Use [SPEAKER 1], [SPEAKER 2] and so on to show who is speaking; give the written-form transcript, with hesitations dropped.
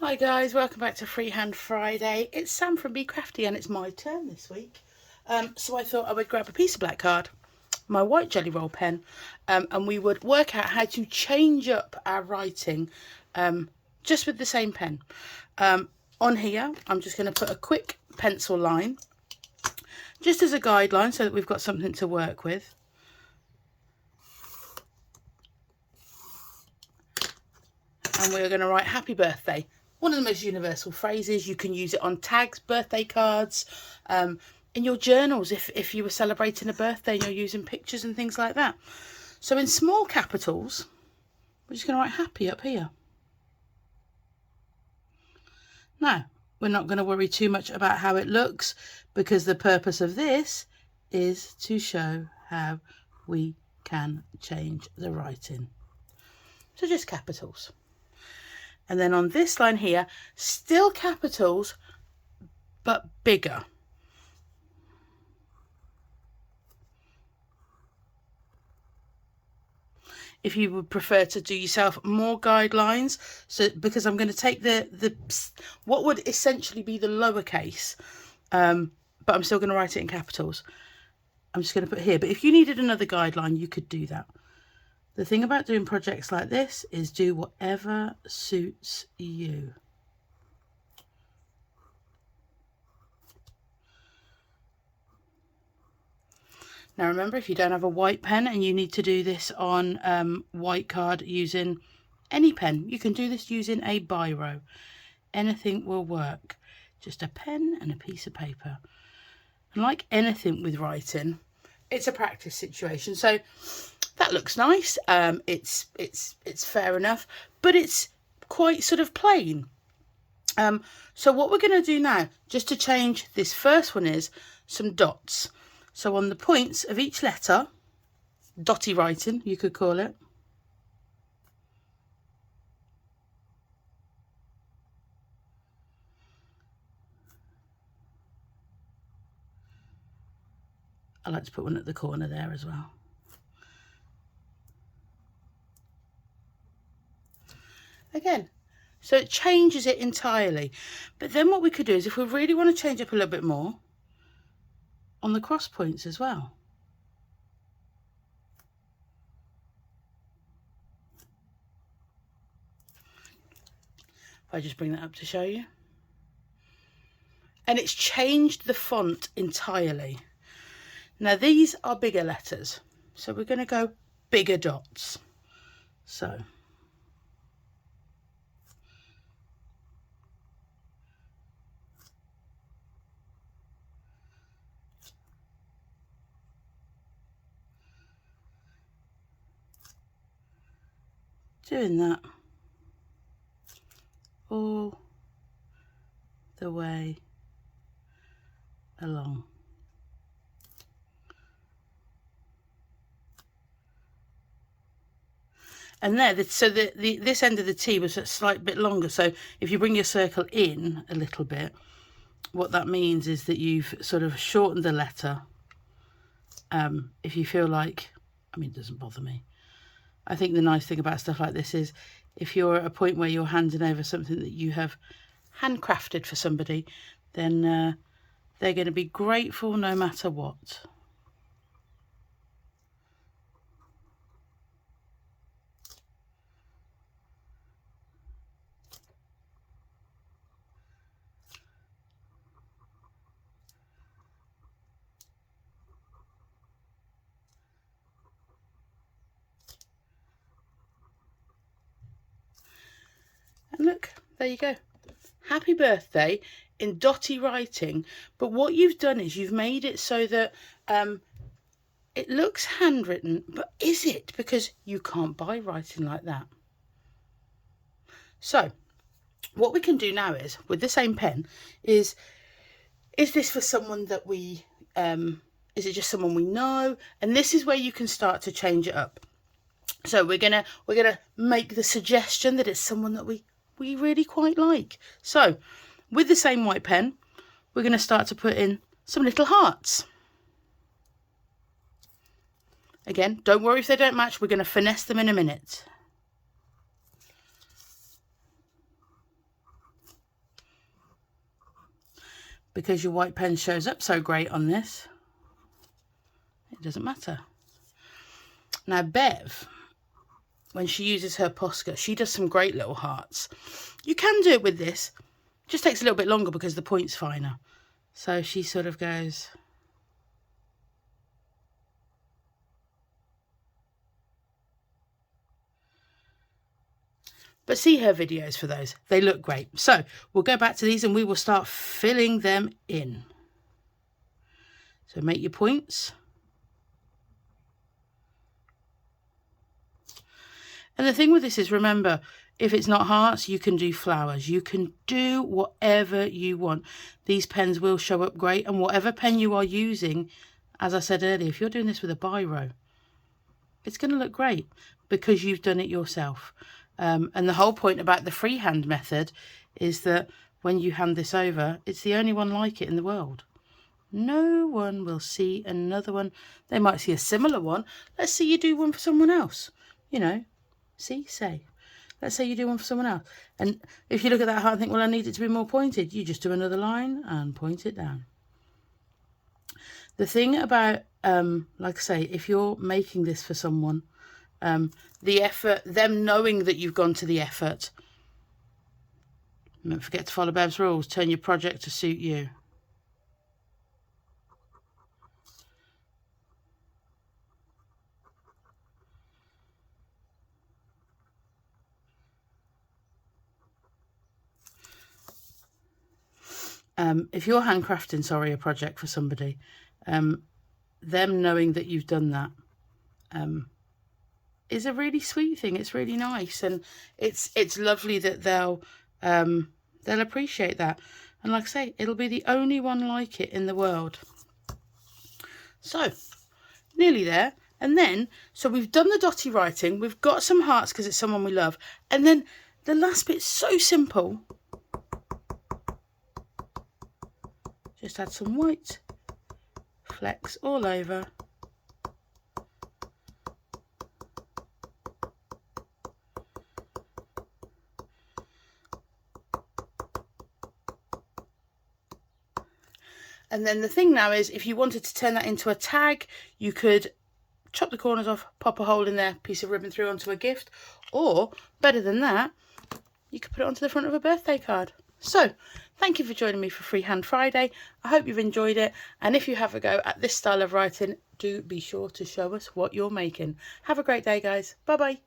[SPEAKER 1] Hi guys, welcome back to Freehand Friday. It's Sam from Be Crafty and it's my turn this week. So I thought I would grab a piece of black card, my white jelly roll pen, and we would work out how to change up our writing just with the same pen. On here, I'm just going to put a quick pencil line, just as a guideline so that we've got something to work with. And we're going to write happy birthday. One of the most universal phrases. You can use it on tags, birthday cards, in your journals if you were celebrating a birthday and you're using pictures and things like that. So in small capitals, we're just going to write happy up here. Now, we're not going to worry too much about how it looks because the purpose of this is to show how we can change the writing. So just capitals. And then on this line here, still capitals, but bigger. If you would prefer to do yourself more guidelines, so because I'm going to take the what would essentially be the lowercase, but I'm still going to write it in capitals. I'm just going to put here, but if you needed another guideline, you could do that. The thing about doing projects like this is do whatever suits you. Now remember, if you don't have a white pen and you need to do this on white card using any pen, you can do this using a biro. Anything will work. Just a pen and a piece of paper. And like anything with writing, it's a practice situation. So that looks nice. It's fair enough, but it's quite sort of plain. So what we're going to do now, just to change this first one, is some dots. So on the points of each letter, dotty writing, you could call it. I like to put one at the corner there as well. Again, so it changes it entirely. But then what we could do is, if we really want to change up a little bit more, on the cross points as well. If I just bring that up to show you. And it's changed the font entirely. Now these are bigger letters, so we're going to go bigger dots. So doing that all the way along. And there, so this end of the T was a slight bit longer. So if you bring your circle in a little bit, what that means is that you've sort of shortened the letter. If you feel like, I mean, it doesn't bother me. I think the nice thing about stuff like this is if you're at a point where you're handing over something that you have handcrafted for somebody, then they're going to be grateful no matter what. And look, there you go. Happy birthday in dotty writing. But what you've done is you've made it so that it looks handwritten, but is it? Because you can't buy writing like that. So what we can do now is, with the same pen, is this for someone that we, is it just someone we know? And this is where you can start to change it up. So we're gonna make the suggestion that it's someone that we really quite like. So with the same white pen, we're going to start to put in some little hearts. Again, don't worry if they don't match. We're going to finesse them in a minute. because your white pen shows up so great on this, it doesn't matter. Now Bev, when she uses her Posca, she does some great little hearts. You can do it with this, just takes a little bit longer because the point's finer. So she sort of goes... But see her videos for those. They look great. So we'll go back to these and we will start filling them in. So make your points. And the thing with this is, remember, if it's not hearts, you can do flowers. You can do whatever you want. These pens will show up great. And whatever pen you are using, as I said earlier, if you're doing this with a biro, it's going to look great because you've done it yourself. And the whole point about the freehand method is that when you hand this over, it's the only one like it in the world. No one will see another one. They might see a similar one. Let's say you do one for someone else. You know, let's say you do one for someone else. And if you look at that heart and think, well, I need it to be more pointed, you just do another line and point it down. The thing about, like I say, if you're making this for someone, the effort, them knowing that you've gone to the effort. Don't forget to follow Bev's rules. Turn your project to suit you. If you're handcrafting, a project for somebody, them knowing that you've done that, is a really sweet thing. It's really nice, and it's lovely that they'll appreciate that. And like I say, it'll be the only one like it in the world. So nearly there. And then, so we've done the dotty writing, we've got some hearts because it's someone we love, and then the last bit's so simple. Just add some white flecks all over. And then the thing now is, if you wanted to turn that into a tag, you could chop the corners off, pop a hole in there, piece of ribbon through onto a gift, or better than that, you could put it onto the front of a birthday card. So, thank you for joining me for Freehand Friday. I hope you've enjoyed it, and if you have a go at this style of writing, do be sure to show us what you're making. Have a great day, guys. Bye-bye.